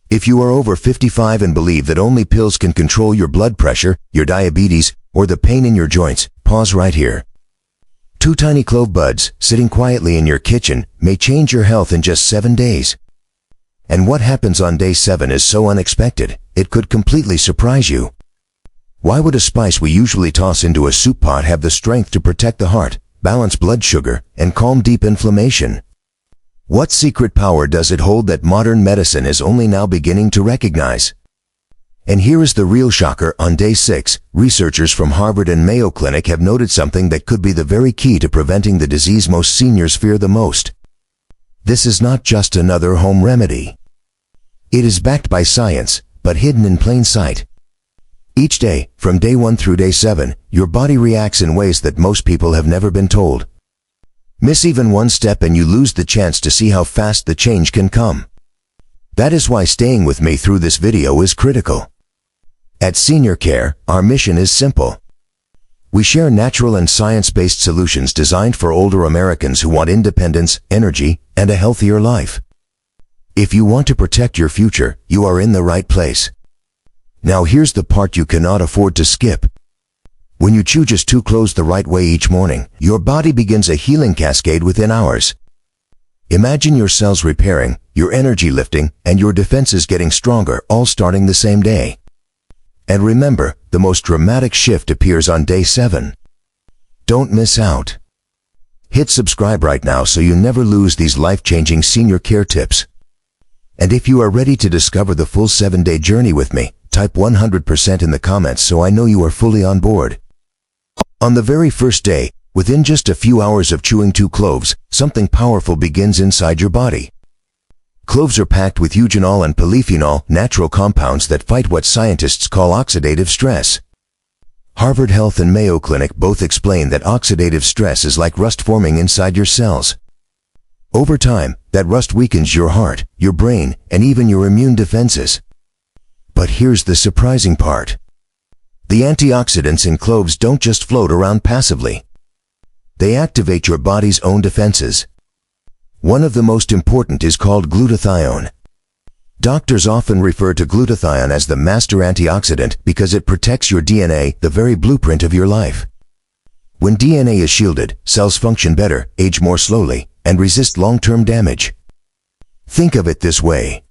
If you are over 55 and believe that only pills can control your blood pressure, your diabetes, or the pain in your joints, pause right here. 2 tiny clove buds sitting quietly in your kitchen may change your health in just 7 days. And what happens on day 7 is so unexpected, it could completely surprise you. Why would a spice we usually toss into a soup pot have the strength to protect the heart, balance blood sugar, and calm deep inflammation? What secret power does it hold that modern medicine is only now beginning to recognize? And here is the real shocker. On day 6, researchers from Harvard and Mayo Clinic have noted something that could be the very key to preventing the disease most seniors fear the most. This is not just another home remedy. It is backed by science, but hidden in plain sight. Each day, from day 1 through day 7, your body reacts in ways that most people have never been told. Miss even one step and you lose the chance to see how fast the change can come. That is why staying with me through this video is critical. At SeniorCare, our mission is simple. We share natural and science-based solutions designed for older Americans who want independence, energy, and a healthier life. If you want to protect your future, you are in the right place. Now here's the part you cannot afford to skip. When you chew just 2 cloves the right way each morning, your body begins a healing cascade within hours. Imagine your cells repairing, your energy lifting, and your defenses getting stronger, all starting the same day. And remember, the most dramatic shift appears on day 7. Don't miss out. Hit subscribe right now so you never lose these life-changing SeniorCare tips. And if you are ready to discover the full 7-day journey with me, type 100% in the comments so I know you are fully on board. On the very first day, within just a few hours of chewing 2 cloves, something powerful begins inside your body. Cloves are packed with eugenol and polyphenol, natural compounds that fight what scientists call oxidative stress. Harvard Health and Mayo Clinic both explain that oxidative stress is like rust forming inside your cells. Over time, that rust weakens your heart, your brain, and even your immune defenses. But here's the surprising part. The antioxidants in cloves don't just float around passively. They activate your body's own defenses. One of the most important is called glutathione. Doctors often refer to glutathione as the master antioxidant because it protects your DNA, the very blueprint of your life. When DNA is shielded, cells function better, age more slowly, and resist long-term damage. Think of it this way.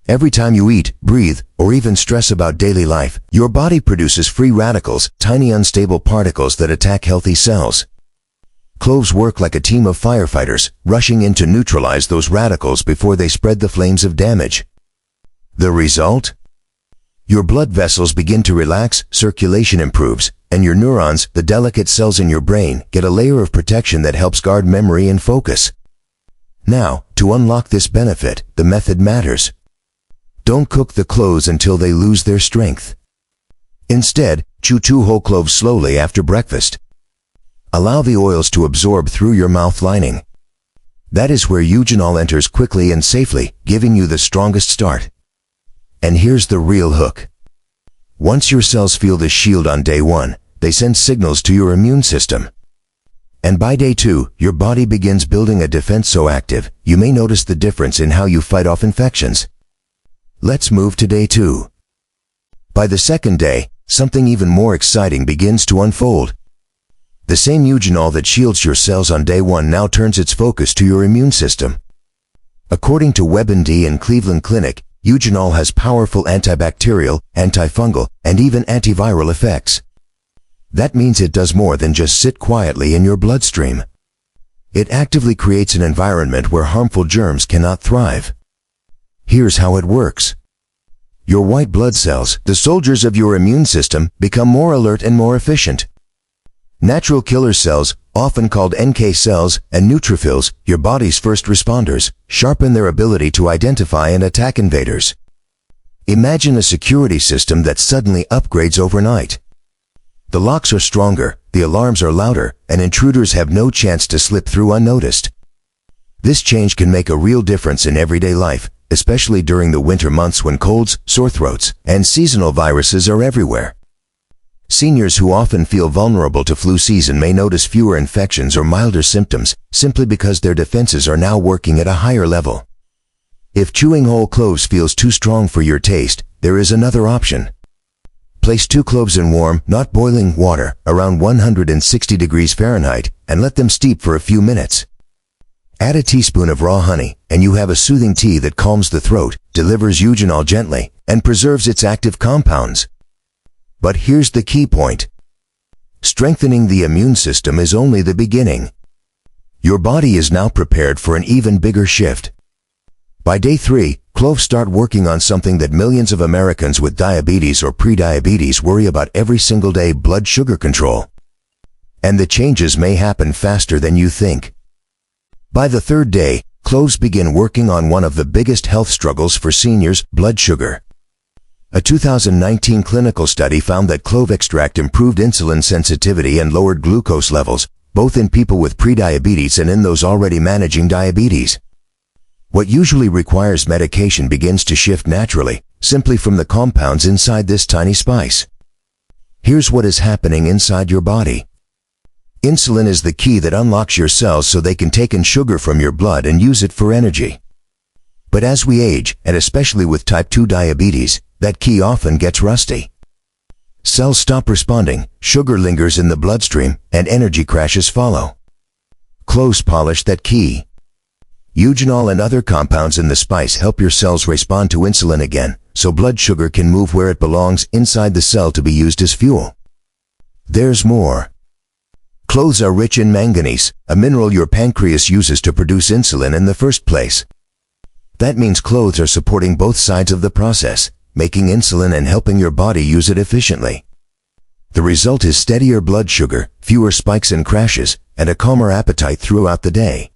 Every time you eat, breathe, or even stress about daily life, your body produces free radicals, tiny unstable particles that attack healthy cells. Cloves work like a team of firefighters, rushing in to neutralize those radicals before they spread the flames of damage. The result? Your blood vessels begin to relax, circulation improves, and your neurons, the delicate cells in your brain, get a layer of protection that helps guard memory and focus. Now, to unlock this benefit, the method matters. Don't cook the cloves until they lose their strength. Instead, chew 2 whole cloves slowly after breakfast. Allow the oils to absorb through your mouth lining. That is where eugenol enters quickly and safely, giving you the strongest start. And here's the real hook. Once your cells feel the shield on day 1, they send signals to your immune system. And by day 2, your body begins building a defense so active, you may notice the difference in how you fight off infections. Let's move to day 2. By the second day, something even more exciting begins to unfold. The same eugenol that shields your cells on day 1 now turns its focus to your immune system. According to WebMD and Cleveland Clinic, eugenol has powerful antibacterial, antifungal, and even antiviral effects. That means it does more than just sit quietly in your bloodstream. It actively creates an environment where harmful germs cannot thrive. Here's how it works. Your white blood cells, the soldiers of your immune system, become more alert and more efficient. Natural killer cells, often called NK cells, and neutrophils, your body's first responders, sharpen their ability to identify and attack invaders. Imagine a security system that suddenly upgrades overnight. The locks are stronger, the alarms are louder, and intruders have no chance to slip through unnoticed. This change can make a real difference in everyday life, especially during the winter months when colds, sore throats, and seasonal viruses are everywhere. Seniors who often feel vulnerable to flu season may notice fewer infections or milder symptoms simply because their defenses are now working at a higher level. If chewing whole cloves feels too strong for your taste, there is another option. Place 2 cloves in warm, not boiling water, around 160 degrees Fahrenheit, and let them steep for a few minutes. Add a teaspoon of raw honey, and you have a soothing tea that calms the throat, delivers eugenol gently, and preserves its active compounds. But here's the key point. Strengthening the immune system is only the beginning. Your body is now prepared for an even bigger shift. By day 3, cloves start working on something that millions of Americans with diabetes or prediabetes worry about every single day: blood sugar control. And the changes may happen faster than you think. By the 3rd day, cloves begin working on one of the biggest health struggles for seniors: blood sugar. A 2019 clinical study found that clove extract improved insulin sensitivity and lowered glucose levels, both in people with prediabetes and in those already managing diabetes. What usually requires medication begins to shift naturally, simply from the compounds inside this tiny spice. Here's what is happening inside your body. Insulin is the key that unlocks your cells so they can take in sugar from your blood and use it for energy. But as we age, and especially with type 2 diabetes, that key often gets rusty. Cells stop responding, sugar lingers in the bloodstream, and energy crashes follow. Cloves polish that key. Eugenol and other compounds in the spice help your cells respond to insulin again, so blood sugar can move where it belongs, inside the cell, to be used as fuel. There's more. Cloves are rich in manganese, a mineral your pancreas uses to produce insulin in the first place. That means cloves are supporting both sides of the process, making insulin and helping your body use it efficiently. The result is steadier blood sugar, fewer spikes and crashes, and a calmer appetite throughout the day.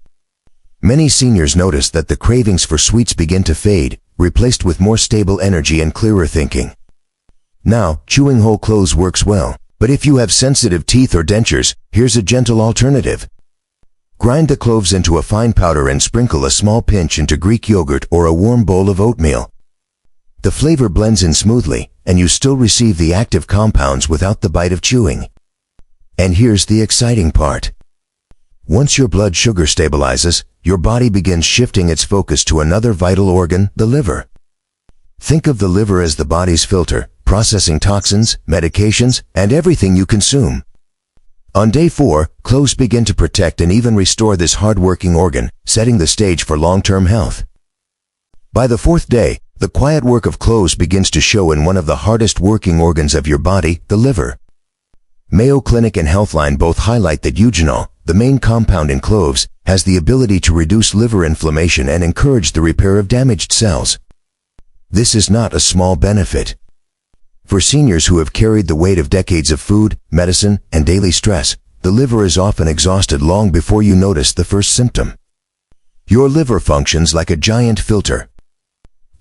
Many seniors notice that the cravings for sweets begin to fade, replaced with more stable energy and clearer thinking. Now, chewing whole cloves works well, but if you have sensitive teeth or dentures, here's a gentle alternative. Grind the cloves into a fine powder and sprinkle a small pinch into Greek yogurt or a warm bowl of oatmeal. The flavor blends in smoothly, and you still receive the active compounds without the bite of chewing. And here's the exciting part. Once your blood sugar stabilizes, your body begins shifting its focus to another vital organ: the liver. Think of the liver as the body's filter, processing toxins, medications, and everything you consume. On day 4, cloves begin to protect and even restore this hard-working organ, setting the stage for long-term health. By the 4th day, the quiet work of cloves begins to show in one of the hardest working organs of your body: the liver. Mayo Clinic and Healthline both highlight that eugenol, the main compound in cloves, has the ability to reduce liver inflammation and encourage the repair of damaged cells. This is not a small benefit. For seniors who have carried the weight of decades of food, medicine, and daily stress, the liver is often exhausted long before you notice the first symptom. Your liver functions like a giant filter.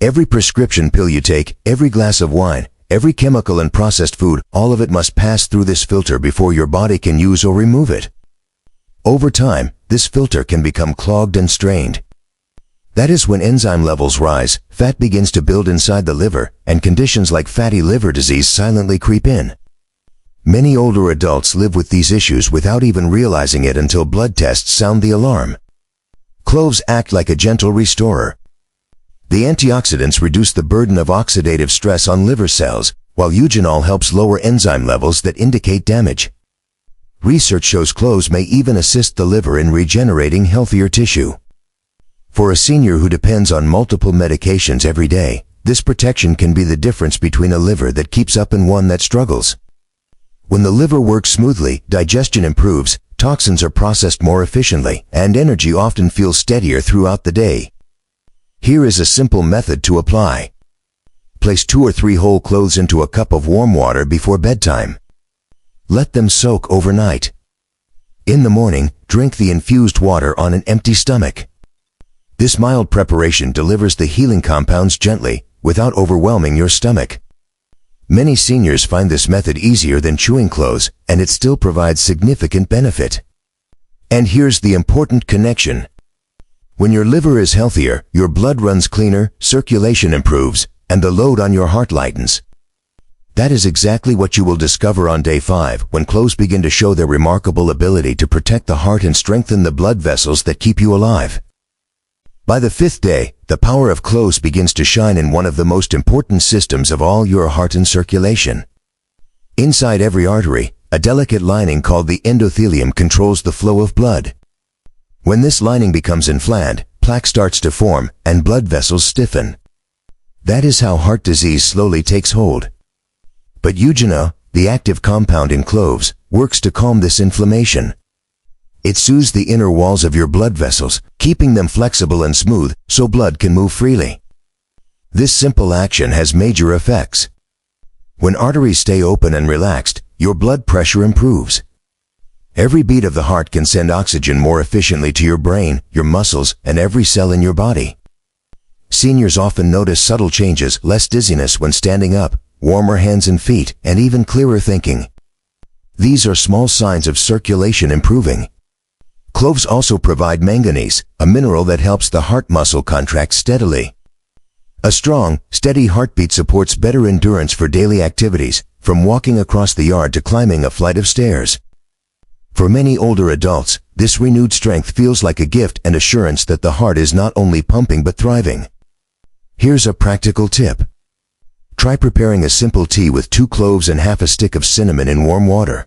Every prescription pill you take, every glass of wine, every chemical and processed food, all of it must pass through this filter before your body can use or remove it. Over time, this filter can become clogged and strained. That is when enzyme levels rise, fat begins to build inside the liver, and conditions like fatty liver disease silently creep in. Many older adults live with these issues without even realizing it until blood tests sound the alarm. Cloves act like a gentle restorer. The antioxidants reduce the burden of oxidative stress on liver cells, while eugenol helps lower enzyme levels that indicate damage. Research shows cloves may even assist the liver in regenerating healthier tissue. For a senior who depends on multiple medications every day, this protection can be the difference between a liver that keeps up and one that struggles. When the liver works smoothly, digestion improves, toxins are processed more efficiently, and energy often feels steadier throughout the day. Here is a simple method to apply. Place 2 or 3 whole cloves into a cup of warm water before bedtime. Let them soak overnight. In the morning, drink the infused water on an empty stomach. This mild preparation delivers the healing compounds gently, without overwhelming your stomach. Many seniors find this method easier than chewing cloves, and it still provides significant benefit. And here's the important connection. When your liver is healthier, your blood runs cleaner, circulation improves, and the load on your heart lightens. That is exactly what you will discover on day 5, when cloves begin to show their remarkable ability to protect the heart and strengthen the blood vessels that keep you alive. By the 5th day, the power of cloves begins to shine in one of the most important systems of all, your heart and circulation. Inside every artery, a delicate lining called the endothelium controls the flow of blood. When this lining becomes inflamed, plaque starts to form and blood vessels stiffen. That is how heart disease slowly takes hold. But eugenol, the active compound in cloves, works to calm this inflammation. It soothes the inner walls of your blood vessels, keeping them flexible and smooth so blood can move freely. This simple action has major effects. When arteries stay open and relaxed, your blood pressure improves. Every beat of the heart can send oxygen more efficiently to your brain, your muscles, and every cell in your body. Seniors often notice subtle changes, less dizziness when standing up, warmer hands and feet, and even clearer thinking. These are small signs of circulation improving. Cloves also provide manganese, a mineral that helps the heart muscle contract steadily. A strong, steady heartbeat supports better endurance for daily activities, from walking across the yard to climbing a flight of stairs. For many older adults, this renewed strength feels like a gift and assurance that the heart is not only pumping but thriving. Here's a practical tip. Try preparing a simple tea with 2 cloves and half a stick of cinnamon in warm water.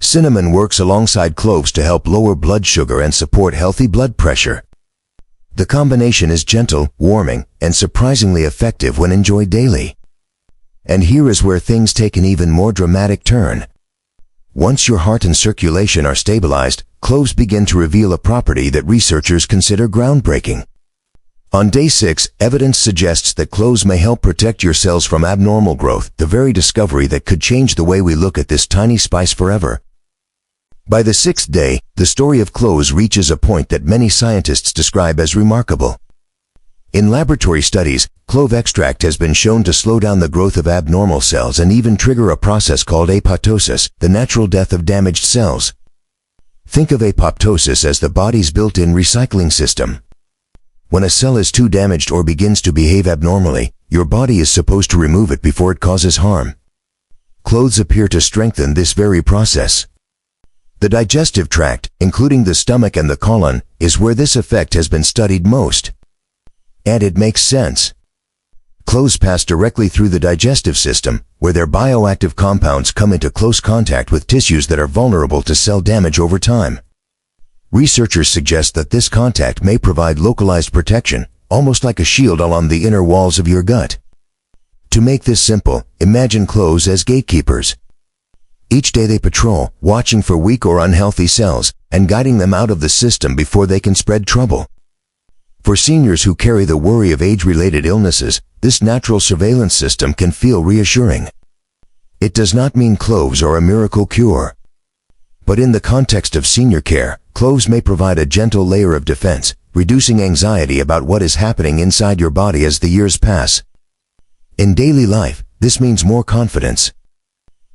Cinnamon works alongside cloves to help lower blood sugar and support healthy blood pressure. The combination is gentle, warming, and surprisingly effective when enjoyed daily. And here is where things take an even more dramatic turn. Once your heart and circulation are stabilized, cloves begin to reveal a property that researchers consider groundbreaking. On day 6, evidence suggests that cloves may help protect your cells from abnormal growth, the very discovery that could change the way we look at this tiny spice forever. By the 6th day, the story of cloves reaches a point that many scientists describe as remarkable. In laboratory studies, clove extract has been shown to slow down the growth of abnormal cells and even trigger a process called apoptosis, the natural death of damaged cells. Think of apoptosis as the body's built-in recycling system. When a cell is too damaged or begins to behave abnormally, your body is supposed to remove it before it causes harm. Cloves appear to strengthen this very process. The digestive tract, including the stomach and the colon, is where this effect has been studied most. And it makes sense. Cloves pass directly through the digestive system, where their bioactive compounds come into close contact with tissues that are vulnerable to cell damage over time. Researchers suggest that this contact may provide localized protection, almost like a shield along the inner walls of your gut. To make this simple, imagine cloves as gatekeepers. Each day they patrol, watching for weak or unhealthy cells, and guiding them out of the system before they can spread trouble. For seniors who carry the worry of age-related illnesses, this natural surveillance system can feel reassuring. It does not mean cloves are a miracle cure. But in the context of senior care, cloves may provide a gentle layer of defense, reducing anxiety about what is happening inside your body as the years pass. In daily life, this means more confidence.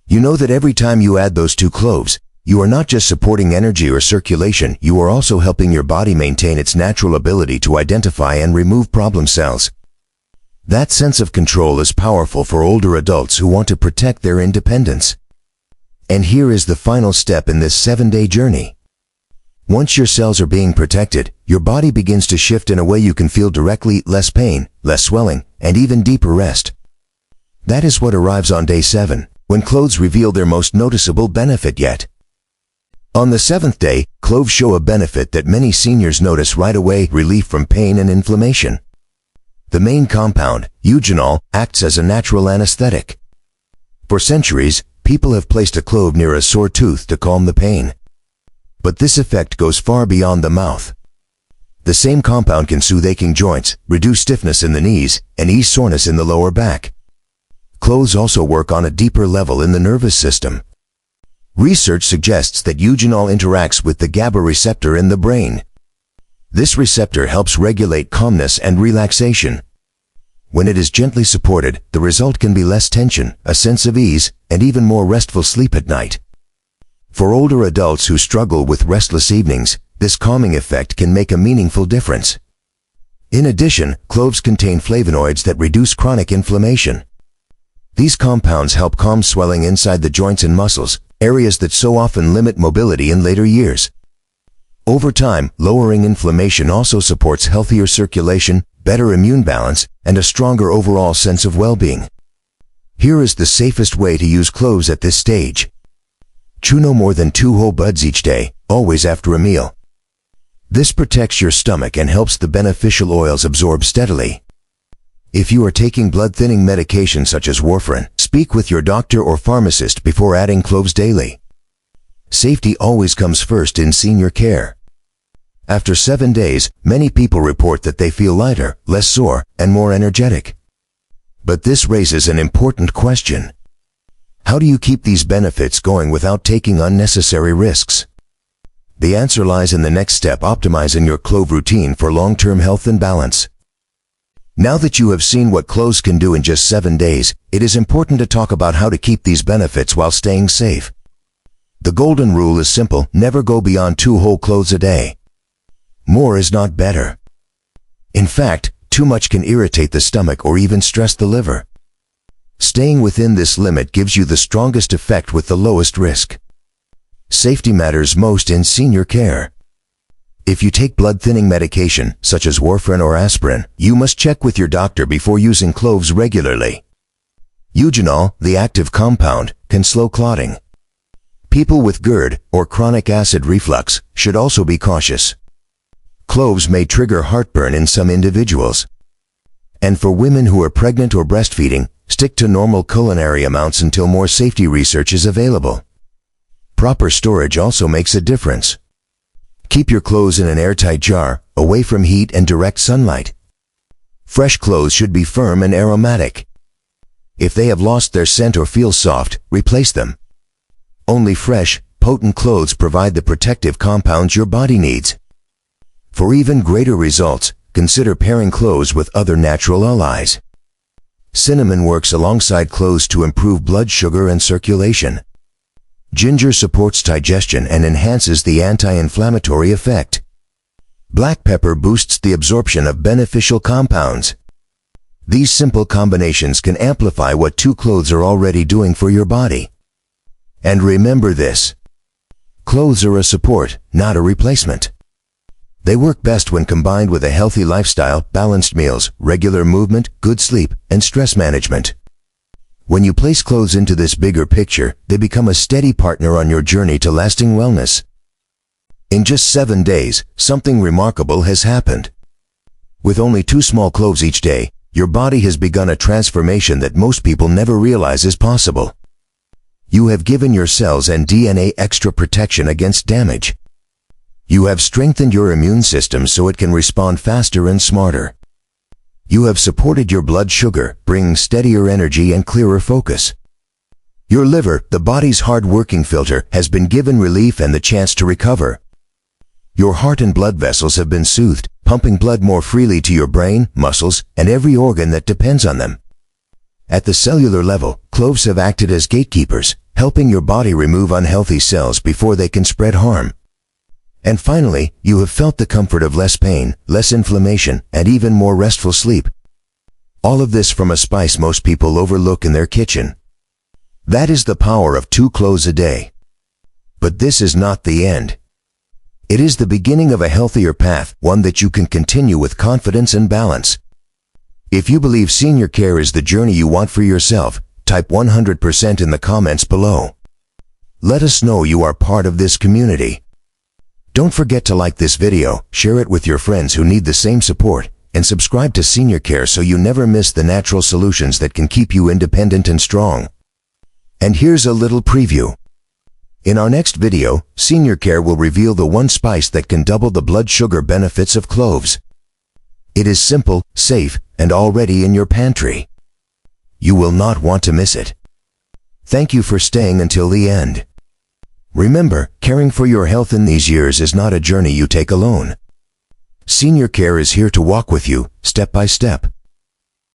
You know that every time you add those 2 cloves, you are not just supporting energy or circulation, you are also helping your body maintain its natural ability to identify and remove problem cells. That sense of control is powerful for older adults who want to protect their independence. And here is the final step in this 7-day journey. Once your cells are being protected, your body begins to shift in a way you can feel directly: less pain, less swelling, and even deeper rest. That is what arrives on day 7, when cloves reveal their most noticeable benefit yet. On the 7th day, cloves show a benefit that many seniors notice right away: relief from pain and inflammation. The main compound, eugenol, acts as a natural anesthetic. For centuries, people have placed a clove near a sore tooth to calm the pain. But this effect goes far beyond the mouth. The same compound can soothe aching joints, reduce stiffness in the knees, and ease soreness in the lower back. Cloves also work on a deeper level in the nervous system. Research suggests that eugenol interacts with the GABA receptor in the brain. This receptor helps regulate calmness and relaxation. When it is gently supported, the result can be less tension, a sense of ease, and even more restful sleep at night. For older adults who struggle with restless evenings, this calming effect can make a meaningful difference. In addition, cloves contain flavonoids that reduce chronic inflammation. These compounds help calm swelling inside the joints and muscles, areas that so often limit mobility in later years. Over time, lowering inflammation also supports healthier circulation, better immune balance, and a stronger overall sense of well-being. Here is the safest way to use cloves at this stage. Chew no more than 2 whole buds each day, always after a meal. This protects your stomach and helps the beneficial oils absorb steadily. If you are taking blood-thinning medication such as warfarin, speak with your doctor or pharmacist before adding cloves daily. Safety always comes first in senior care. After 7 days, many people report that they feel lighter, less sore, and more energetic. But this raises an important question. How do you keep these benefits going without taking unnecessary risks? The answer lies in the next step: optimizing your clove routine for long-term health and balance. Now that you have seen what cloves can do in just 7 days, it is important to talk about how to keep these benefits while staying safe. The golden rule is simple: never go beyond 2 whole cloves a day. More is not better. In fact, too much can irritate the stomach or even stress the liver. Staying within this limit gives you the strongest effect with the lowest risk. Safety matters most in senior care. If you take blood-thinning medication, such as warfarin or aspirin, you must check with your doctor before using cloves regularly. Eugenol, the active compound, can slow clotting. People with GERD or chronic acid reflux should also be cautious. Cloves may trigger heartburn in some individuals. And for women who are pregnant or breastfeeding, stick to normal culinary amounts until more safety research is available. Proper storage also makes a difference. Keep your cloves in an airtight jar, away from heat and direct sunlight. Fresh cloves should be firm and aromatic. If they have lost their scent or feel soft, replace them. Only fresh, potent cloves provide the protective compounds your body needs. For even greater results, consider pairing cloves with other natural allies. Cinnamon works alongside cloves to improve blood sugar and circulation. Ginger supports digestion and enhances the anti-inflammatory effect. Black pepper boosts the absorption of beneficial compounds. These simple combinations can amplify what 2 cloves are already doing for your body. And remember this: cloves are a support, not a replacement. They work best when combined with a healthy lifestyle, balanced meals, regular movement, good sleep, and stress management. When you place cloves into this bigger picture, they become a steady partner on your journey to lasting wellness. In just 7 days, something remarkable has happened. With only 2 small cloves each day, your body has begun a transformation that most people never realize is possible. You have given your cells and DNA extra protection against damage. You have strengthened your immune system so it can respond faster and smarter. You have supported your blood sugar, bringing steadier energy and clearer focus. Your liver, the body's hard-working filter, has been given relief and the chance to recover. Your heart and blood vessels have been soothed, pumping blood more freely to your brain, muscles, and every organ that depends on them. At the cellular level, cloves have acted as gatekeepers, helping your body remove unhealthy cells before they can spread harm. And finally, you have felt the comfort of less pain, less inflammation, and even more restful sleep. All of this from a spice most people overlook in their kitchen. That is the power of 2 cloves a day. But this is not the end. It is the beginning of a healthier path, one that you can continue with confidence and balance. If you believe senior care is the journey you want for yourself, type 100% in the comments below. Let us know you are part of this community. Don't forget to like this video, share it with your friends who need the same support, and subscribe to Senior Care so you never miss the natural solutions that can keep you independent and strong. And here's a little preview. In our next video, Senior Care will reveal the one spice that can double the blood sugar benefits of cloves. It is simple, safe, and already in your pantry. You will not want to miss it. Thank you for staying until the end. Remember, caring for your health in these years is not a journey you take alone. Senior Care is here to walk with you, step by step.